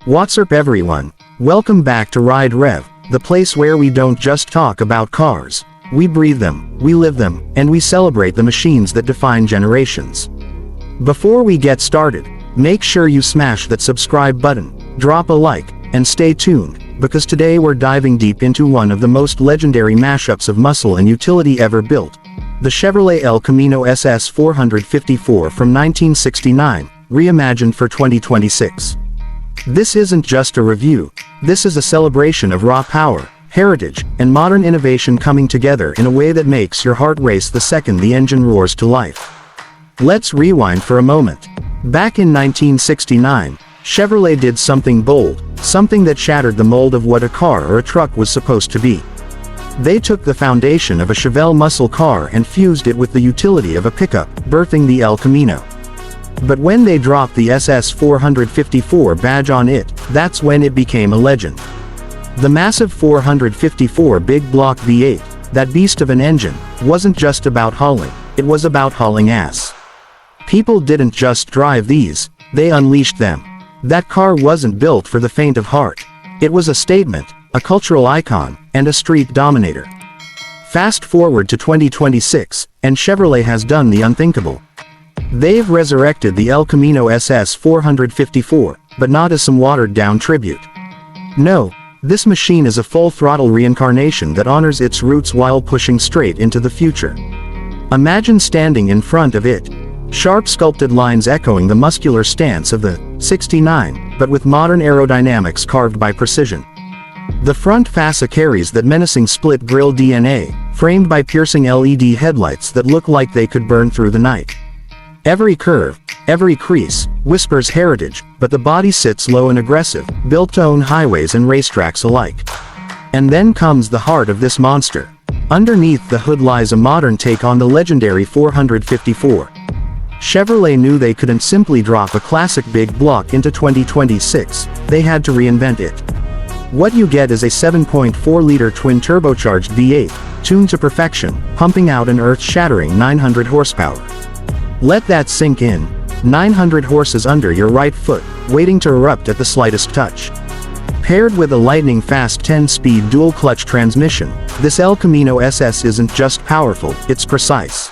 What's up everyone? Welcome back to Ride Rev, the place where we don't just talk about cars. We breathe them, we live them, and we celebrate the machines that define generations. Before we get started, make sure you smash that subscribe button, drop a like, and stay tuned, because today we're diving deep into one of the most legendary mashups of muscle and utility ever built. The Chevrolet El Camino SS 454 from 1969, reimagined for 2026. This isn't just a review, this is a celebration of raw power, heritage, and modern innovation coming together in a way that makes your heart race the second the engine roars to life. Let's rewind for a moment. Back in 1969, Chevrolet did something bold, something that shattered the mold of what a car or a truck was supposed to be. They took the foundation of a Chevelle muscle car and fused it with the utility of a pickup, birthing the El Camino. But when they dropped the SS 454 badge on it, that's when it became a legend. The massive 454 big block V8, that beast of an engine, wasn't just about hauling, it was about hauling ass. People didn't just drive these, they unleashed them. That car wasn't built for the faint of heart. It was a statement, a cultural icon, and a street dominator. Fast forward to 2026, and Chevrolet has done the unthinkable. They've resurrected the El Camino SS 454, but not as some watered-down tribute. No, this machine is a full-throttle reincarnation that honors its roots while pushing straight into the future. Imagine standing in front of it. Sharp sculpted lines echoing the muscular stance of the 69, but with modern aerodynamics carved by precision. The front fascia carries that menacing split-grille DNA, framed by piercing LED headlights that look like they could burn through the night. Every curve, every crease, whispers heritage, but the body sits low and aggressive, built to own highways and racetracks alike. And then comes the heart of this monster. Underneath the hood lies a modern take on the legendary 454. Chevrolet knew they couldn't simply drop a classic big block into 2026, they had to reinvent it. What you get is a 7.4-liter twin-turbocharged V8, tuned to perfection, pumping out an earth-shattering 900 horsepower. Let that sink in. 900 horses under your right foot, waiting to erupt at the slightest touch. Paired with a lightning-fast 10-speed dual-clutch transmission, this El Camino SS isn't just powerful, it's precise.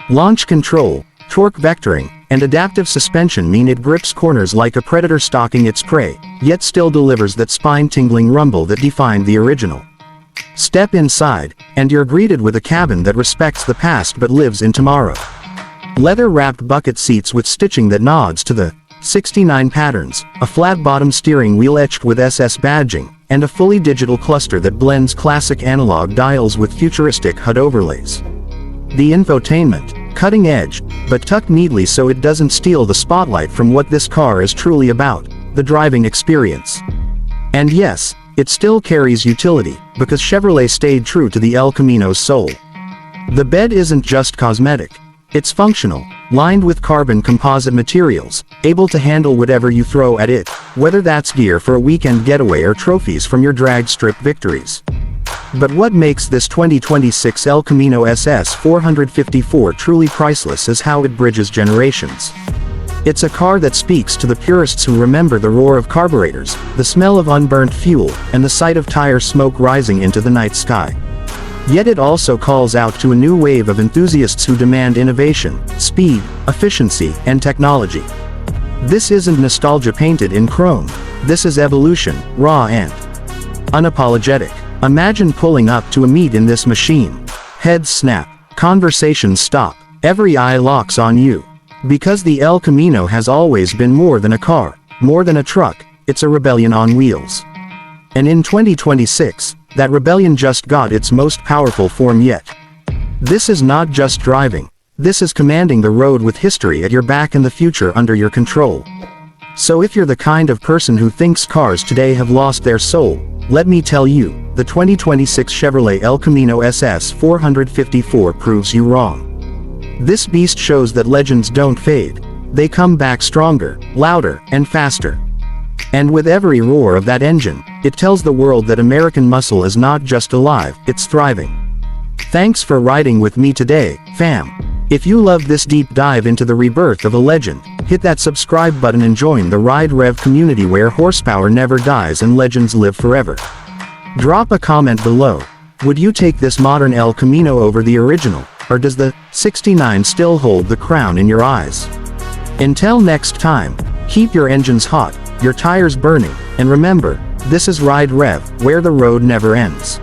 Launch control, torque vectoring, and adaptive suspension mean it grips corners like a predator stalking its prey, yet still delivers that spine-tingling rumble that defined the original. Step inside, and you're greeted with a cabin that respects the past but lives in tomorrow. Leather-wrapped bucket seats with stitching that nods to the 69 patterns, a flat-bottom steering wheel etched with SS badging, and a fully digital cluster that blends classic analog dials with futuristic HUD overlays. The infotainment, cutting edge, but tucked neatly so it doesn't steal the spotlight from what this car is truly about, the driving experience. And yes, it still carries utility, because Chevrolet stayed true to the El Camino's soul. The bed isn't just cosmetic. It's functional, lined with carbon composite materials, able to handle whatever you throw at it, whether that's gear for a weekend getaway or trophies from your drag strip victories. But what makes this 2026 El Camino SS 454 truly priceless is how it bridges generations. It's a car that speaks to the purists who remember the roar of carburetors, the smell of unburnt fuel, and the sight of tire smoke rising into the night sky. Yet it also calls out to a new wave of enthusiasts who demand innovation, speed, efficiency, and technology. This isn't nostalgia painted in chrome. This is evolution, raw and unapologetic. Imagine pulling up to a meet in this machine. Heads snap, conversations stop, every eye locks on you. Because the El Camino has always been more than a car, more than a truck, it's a rebellion on wheels. And in 2026, that rebellion just got its most powerful form yet. This is not just driving. This is commanding the road with history at your back and the future under your control. So if you're the kind of person who thinks cars today have lost their soul, let me tell you, the 2026 Chevrolet El Camino SS 454 proves you wrong. This beast shows that legends don't fade. They come back stronger, louder, and faster. And with every roar of that engine, it tells the world that American muscle is not just alive, it's thriving. Thanks for riding with me today, fam. If you loved this deep dive into the rebirth of a legend, hit that subscribe button and join the Ride Rev community where horsepower never dies and legends live forever. Drop a comment below. Would you take this modern El Camino over the original, or does the '69 still hold the crown in your eyes? Until next time, keep your engines hot, your tires burning, and remember, this is Ride Rev, where the road never ends.